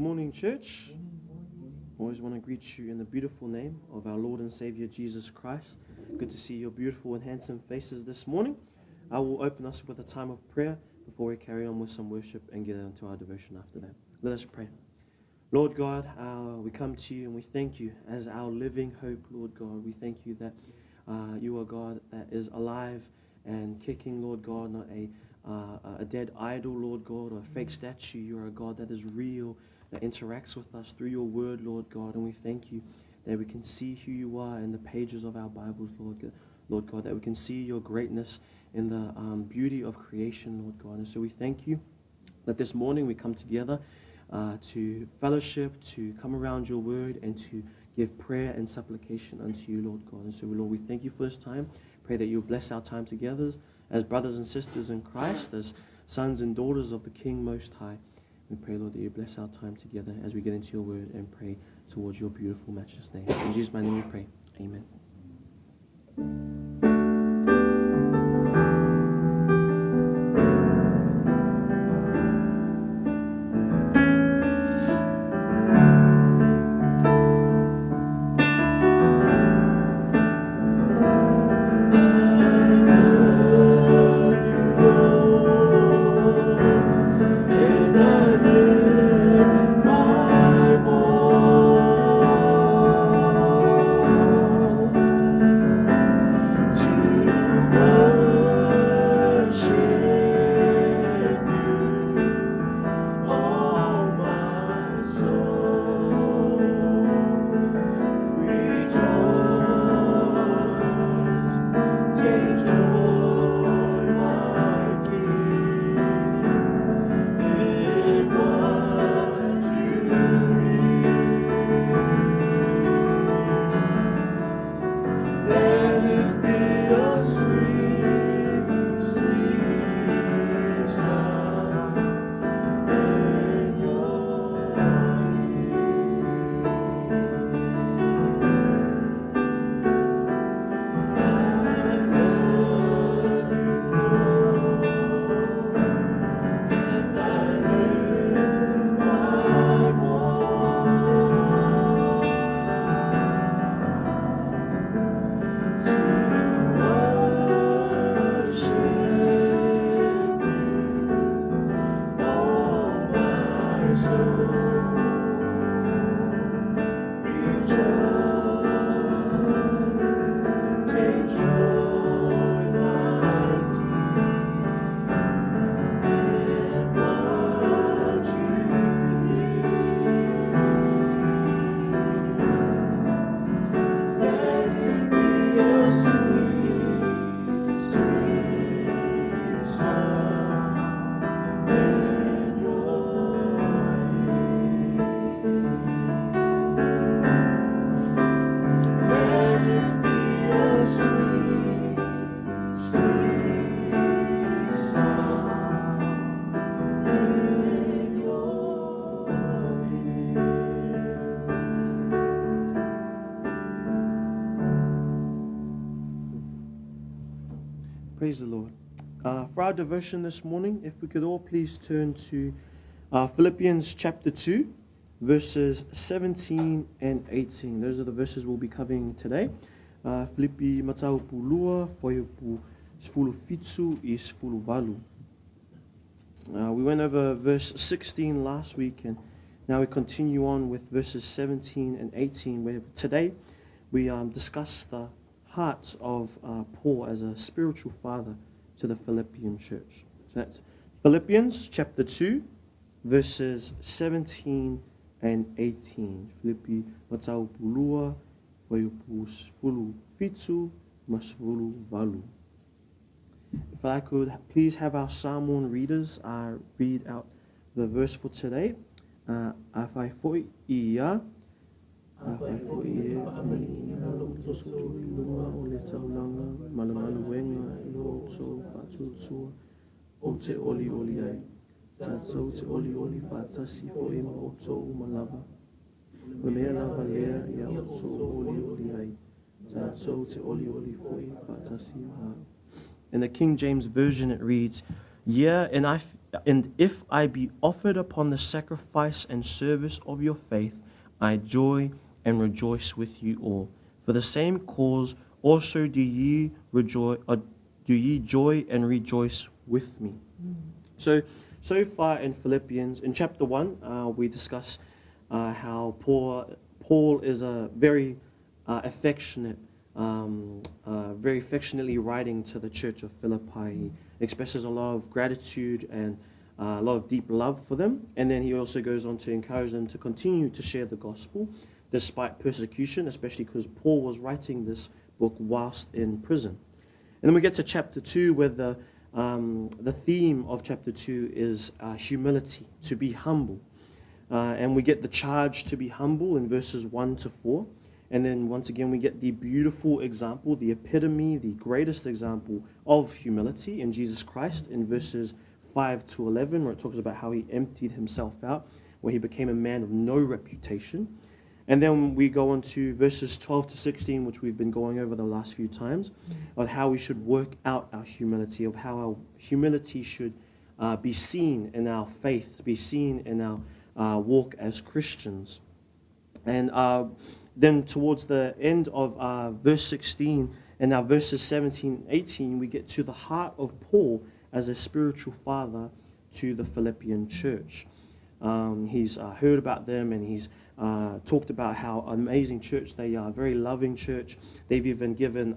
Good morning, church. Always want to greet you in the beautiful name of our Lord and Savior Jesus Christ. Good to see your beautiful and handsome faces this morning. I will open us with a time of prayer before we carry on with some worship and get into our devotion after that. Let us pray. Lord God, we come to you and we thank you as our living hope, Lord God. We thank you that you are God that is alive and kicking, Lord God, not a dead idol, Lord God, or a fake statue. You are a God that is real, that interacts with us through your word, Lord God. And we thank you that we can see who you are in the pages of our Bibles, Lord God, that we can see your greatness in the beauty of creation, Lord God. And so we thank you that this morning we come together to fellowship, to come around your word, and to give prayer and supplication unto you, Lord God. And so, Lord, we thank you for this time. Pray that you'll bless our time together as brothers and sisters in Christ, as sons and daughters of the King Most High. We pray, Lord, that you bless our time together as we get into your word and pray towards your beautiful, matchless name. In Jesus' name we pray. Amen. Praise the Lord. For our devotion this morning, if we could all please turn to Philippians chapter 2, verses 17 and 18. Those are the verses we'll be covering today. Philippi matau pulua, whaiupu sfulu fitsu I sfulu valu. We went over verse 16 last week, and now we continue on with verses 17 and 18, where today we discuss the heart of Paul as a spiritual father to the Philippian church. So that's Philippians chapter 2, verses 17 and 18. Philippi matau pulua, whaiupu sfulu fitsu masfulu valu. If I could please have our Samoan readers read out the verse for today. Awhai foi ia, awhai foi e whakamini alo tosu lua o le taulanga, malumalu wenga I lo so whatutua o te oli oli ai. Tātou te oli oli whātasi fo e ma o tōu malava. O lea lava lea ia o tōu oli oli ai. Tātou te oli oli fo e whātasi hā. In the King James Version it reads, Yea, and if I be offered upon the sacrifice and service of your faith, I joy and rejoice with you all. For the same cause also do ye joy and rejoice with me. So far in Philippians, in chapter 1, we discuss how Paul is a very affectionately writing to the church of Philippi. He expresses a lot of gratitude and a lot of deep love for them. And then he also goes on to encourage them to continue to share the gospel despite persecution, especially because Paul was writing this book whilst in prison. And then we get to chapter 2, where the theme of chapter 2 is humility, to be humble. And we get the charge to be humble in verses 1 to 4. And then once again, we get the beautiful example, the epitome, the greatest example of humility in Jesus Christ in verses 5 to 11, where it talks about how he emptied himself out, where he became a man of no reputation. And then we go on to verses 12 to 16, which we've been going over the last few times, of how we should work out our humility, of how our humility should be seen in our faith, be seen in our walk as Christians. And then towards the end of verse 16 and now verses 17 and 18, we get to the heart of Paul as a spiritual father to the Philippian church. He's heard about them, and he's talked about how amazing church they are, a very loving church. They've even given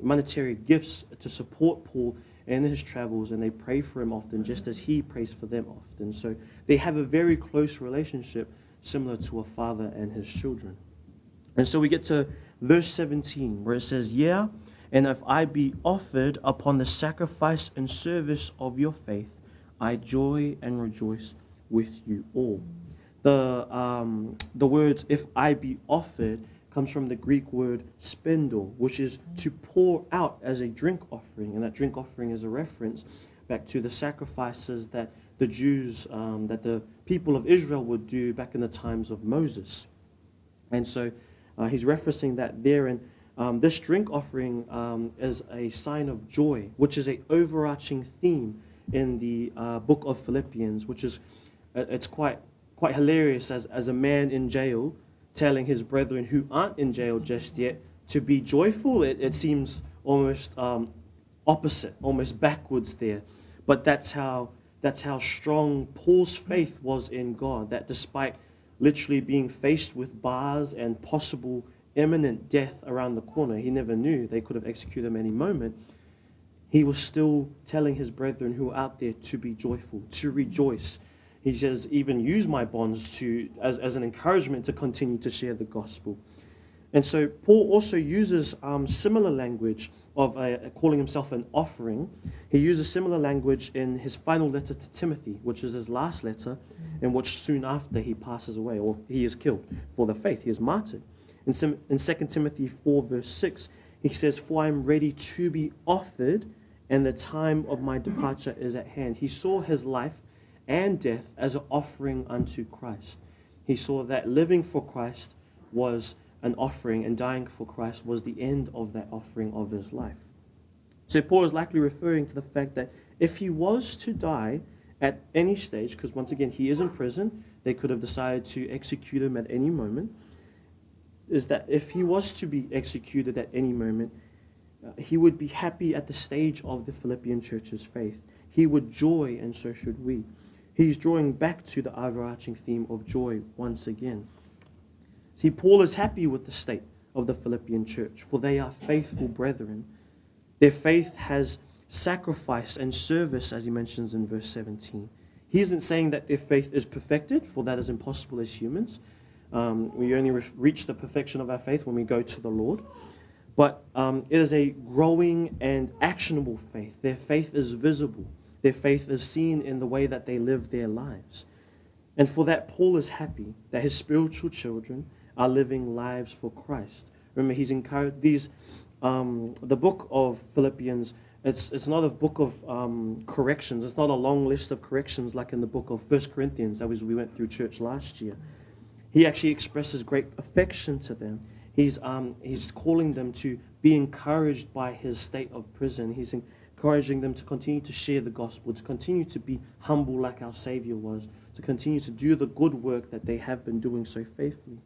monetary gifts to support Paul in his travels, and they pray for him often, just as he prays for them often. So they have a very close relationship, similar to a father and his children. And so we get to verse 17, where it says, "Yeah, and if I be offered upon the sacrifice and service of your faith, I joy and rejoice with you all." The words "if I be offered" comes from the Greek word spendo, which is to pour out as a drink offering. And that drink offering is a reference back to the sacrifices that the Jews, that the people of Israel would do back in the times of Moses. And so he's referencing that there. And this drink offering is a sign of joy, which is an overarching theme in the book of Philippians, which is, it's quite hilarious as a man in jail telling his brethren who aren't in jail just yet to be joyful. It seems almost opposite, almost backwards there. But that's how strong Paul's faith was in God, that despite literally being faced with bars and possible imminent death around the corner, he never knew, they could have executed him any moment, he was still telling his brethren who are out there to be joyful, to rejoice. He says, even use my bonds as an encouragement to continue to share the gospel. And so Paul also uses similar language of calling himself an offering. He uses similar language in his final letter to Timothy, which is his last letter, in which soon after he passes away, or he is killed for the faith, he is martyred. In 2 Timothy 4 verse 6, he says, "For I am ready to be offered, and the time of my departure is at hand." He saw his life and death as an offering unto Christ. He saw that living for Christ was an offering, and dying for Christ was the end of that offering of his life. So Paul is likely referring to the fact that if he was to die at any stage, because once again he is in prison, they could have decided to execute him at any moment, is that if he was to be executed at any moment, he would be happy at the stage of the Philippian church's faith. He would joy, and so should we. He's drawing back to the overarching theme of joy once again. See, Paul is happy with the state of the Philippian church, for they are faithful brethren. Their faith has sacrifice and service, as he mentions in verse 17. He isn't saying that their faith is perfected, for that is impossible as humans. We only reach the perfection of our faith when we go to the Lord. But it is a growing and actionable faith. Their faith is visible. Their faith is seen in the way that they live their lives. And for that, Paul is happy that his spiritual children are living lives for Christ. Remember, he's encouraged the book of Philippians, it's not a book of corrections. It's not a long list of corrections like in the book of 1 Corinthians that we went through church last year. He actually expresses great affection to them. He's calling them to be encouraged by his state of prison. He's encouraging them to continue to share the gospel, to continue to be humble like our Savior was, to continue to do the good work that they have been doing so faithfully.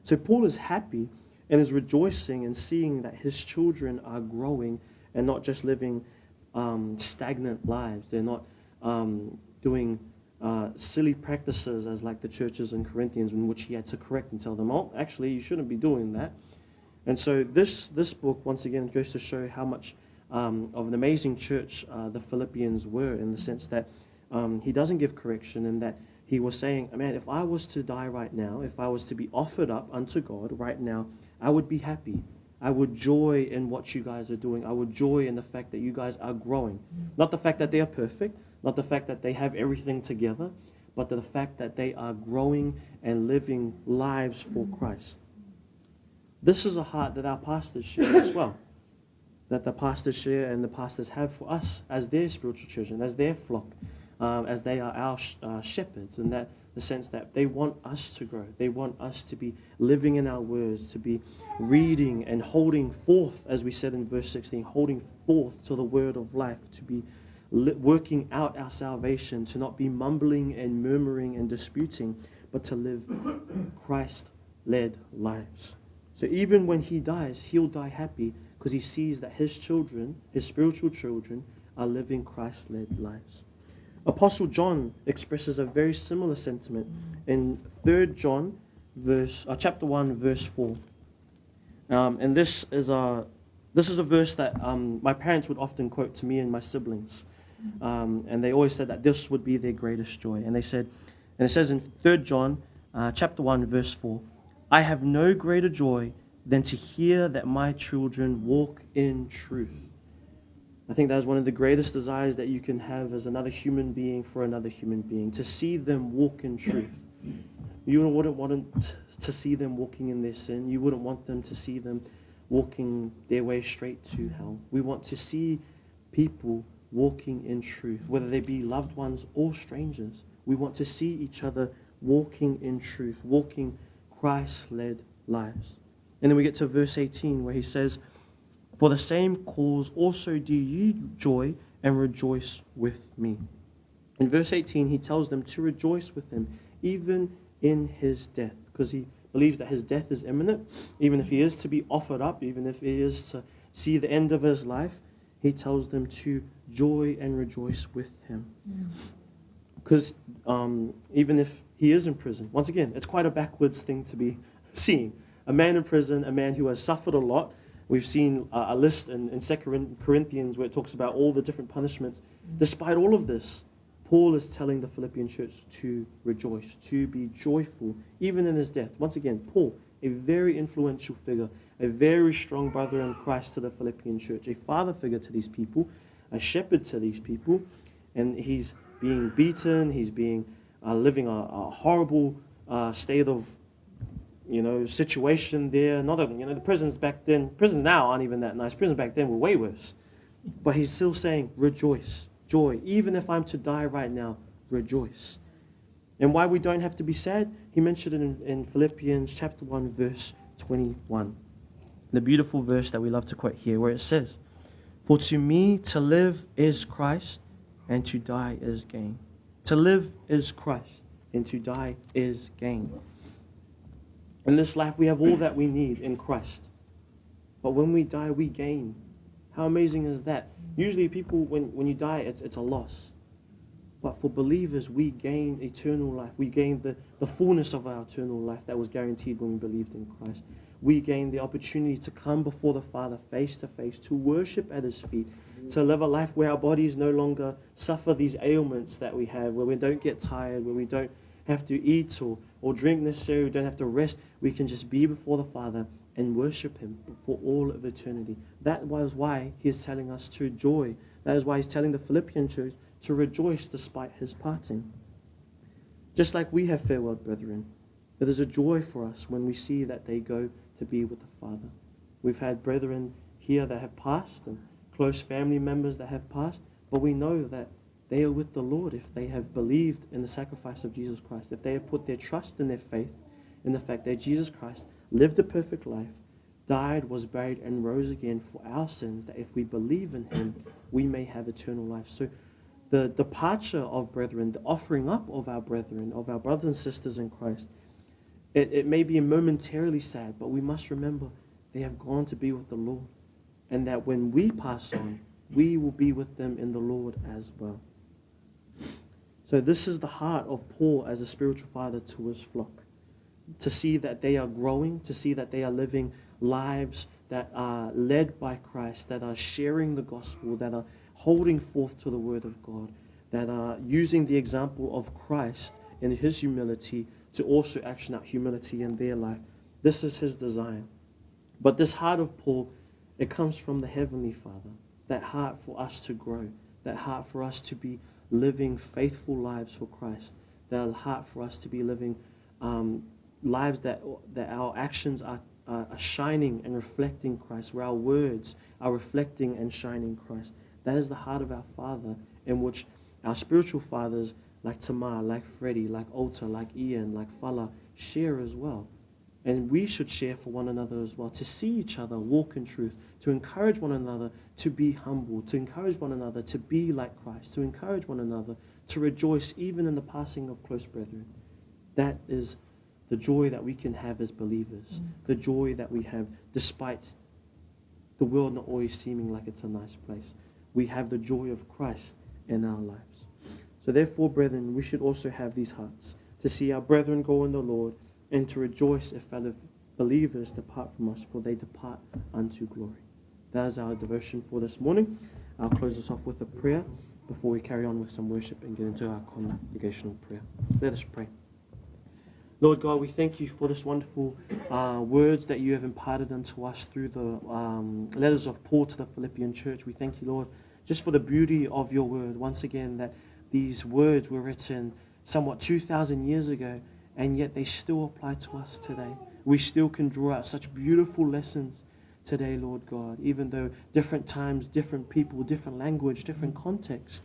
So Paul is happy and is rejoicing in seeing that his children are growing and not just living stagnant lives. They're not doing silly practices as like the churches in Corinthians, in which he had to correct and tell them, oh, actually, you shouldn't be doing that. And so this book, once again, goes to show how much of an amazing church the Philippians were, in the sense that he doesn't give correction, and that he was saying, man, if I was to die right now, if I was to be offered up unto God right now, I would be happy. I would joy in what you guys are doing. I would joy in the fact that you guys are growing. Not the fact that they are perfect, not the fact that they have everything together, but the fact that they are growing and living lives for Christ. This is a heart that our pastors share as well, that the pastors share and the pastors have for us as their spiritual children, as their flock, as they are our shepherds, and that the sense that they want us to grow. They want us to be living in our words, to be reading and holding forth, as we said in verse 16, holding forth to the word of life, to be working out our salvation, to not be mumbling and murmuring and disputing, but to live Christ-led lives. So even when he dies, he'll die happy because he sees that his children, his spiritual children, are living Christ-led lives. Apostle John expresses a very similar sentiment in 3 John chapter 1, verse 4. And this is a verse that my parents would often quote to me and my siblings. And they always said that this would be their greatest joy. And it says in 3 John chapter 1, verse 4, I have no greater joy than to hear that my children walk in truth. I think that is one of the greatest desires that you can have as another human being for another human being, to see them walk in truth. You wouldn't want to see them walking in their sin. You wouldn't want them to see them walking their way straight to hell. We want to see people walking in truth, whether they be loved ones or strangers. We want to see each other walking in truth, walking Christ-led lives. And then we get to verse 18 where he says, for the same cause also do you joy and rejoice with me. In verse 18, he tells them to rejoice with him, even in his death, because he believes that his death is imminent. Even if he is to be offered up, even if he is to see the end of his life, he tells them to joy and rejoice with him. Because even if he is in prison, once again, it's quite a backwards thing to be seeing. A man in prison, a man who has suffered a lot. We've seen a list in 2 Corinthians where it talks about all the different punishments. Despite all of this, Paul is telling the Philippian church to rejoice, to be joyful, even in his death. Once again, Paul, a very influential figure, a very strong brother in Christ to the Philippian church, a father figure to these people, a shepherd to these people, and he's being beaten, he's being living a horrible state of situation there. Not that, the prisons back then, prisons now aren't even that nice. Prisons back then were way worse. But he's still saying, rejoice, joy. Even if I'm to die right now, rejoice. And why we don't have to be sad, he mentioned it in Philippians chapter 1, verse 21. The beautiful verse that we love to quote here, where it says, for to me to live is Christ, and to die is gain. To live is Christ, and to die is gain. In this life, we have all that we need in Christ. But when we die, we gain. How amazing is that? Usually people, when you die, it's a loss. But for believers, we gain eternal life. We gain the fullness of our eternal life that was guaranteed when we believed in Christ. We gain the opportunity to come before the Father face to face, to worship at his feet, to live a life where our bodies no longer suffer these ailments that we have, where we don't get tired, where we don't have to eat or drink necessarily, we don't have to rest. We can just be before the Father and worship him for all of eternity. That was why he is telling us to joy. That is why he's telling the Philippian church to rejoice despite his parting. Just like we have farewell brethren, there is a joy for us when we see that they go to be with the Father. We've had brethren here that have passed and close family members that have passed, but we know that they are with the Lord if they have believed in the sacrifice of Jesus Christ, if they have put their trust and their faith in the fact that Jesus Christ lived a perfect life, died, was buried, and rose again for our sins, that if we believe in him, we may have eternal life. So the departure of brethren, the offering up of our brethren, of our brothers and sisters in Christ, it may be momentarily sad, but we must remember they have gone to be with the Lord, and that when we pass on, we will be with them in the Lord as well. So this is the heart of Paul as a spiritual father to his flock, to see that they are growing, to see that they are living lives that are led by Christ, that are sharing the gospel, that are holding forth to the word of God, that are using the example of Christ in his humility to also action out humility in their life. This is his desire. But this heart of Paul, it comes from the Heavenly Father, that heart for us to grow, that heart for us to be living faithful lives for Christ, that heart for us to be living lives that our actions are shining and reflecting Christ, where our words are reflecting and shining Christ. That is the heart of our Father, in which our spiritual fathers like Tamar, like Freddie, like Ota, like Ian, like Fala share as well. And we should share for one another as well, to see each other walk in truth, to encourage one another to be humble, to encourage one another to be like Christ, to encourage one another to rejoice even in the passing of close brethren. That is the joy that we can have as believers, the joy that we have despite the world not always seeming like it's a nice place. We have the joy of Christ in our lives. So therefore, brethren, we should also have these hearts, to see our brethren go in the Lord, and to rejoice if fellow believers depart from us, for they depart unto glory. That is our devotion for this morning. I'll close this off with a prayer before we carry on with some worship and get into our congregational prayer. Let us pray. Lord God, we thank you for this wonderful words that you have imparted unto us through the letters of Paul to the Philippian church. We thank you, Lord, just for the beauty of your word. Once again, that these words were written somewhat 2,000 years ago, and yet they still apply to us today. We still can draw out such beautiful lessons today, Lord God, even though different times, different people, different language, different context.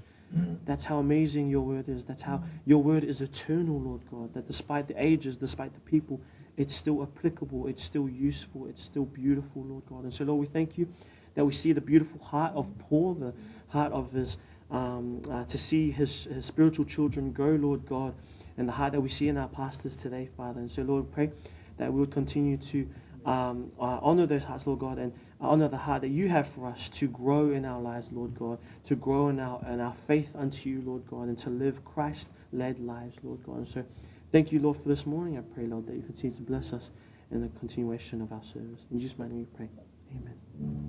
That's how amazing your word is. That's how your word is eternal, Lord God, that despite the ages, despite the people, it's still applicable, it's still useful, it's still beautiful, Lord God. And so, Lord, we thank you that we see the beautiful heart of Paul, the heart of his, to see his spiritual children go, Lord God, and the heart that we see in our pastors today, Father. And so, Lord, pray that we would continue to honor those hearts, Lord God, and honor the heart that you have for us to grow in our lives, Lord God, to grow in our faith unto you, Lord God, and to live Christ-led lives, Lord God. And so thank you, Lord, for this morning. I pray, Lord, that you continue to bless us in the continuation of our service. In Jesus' name we pray. Amen.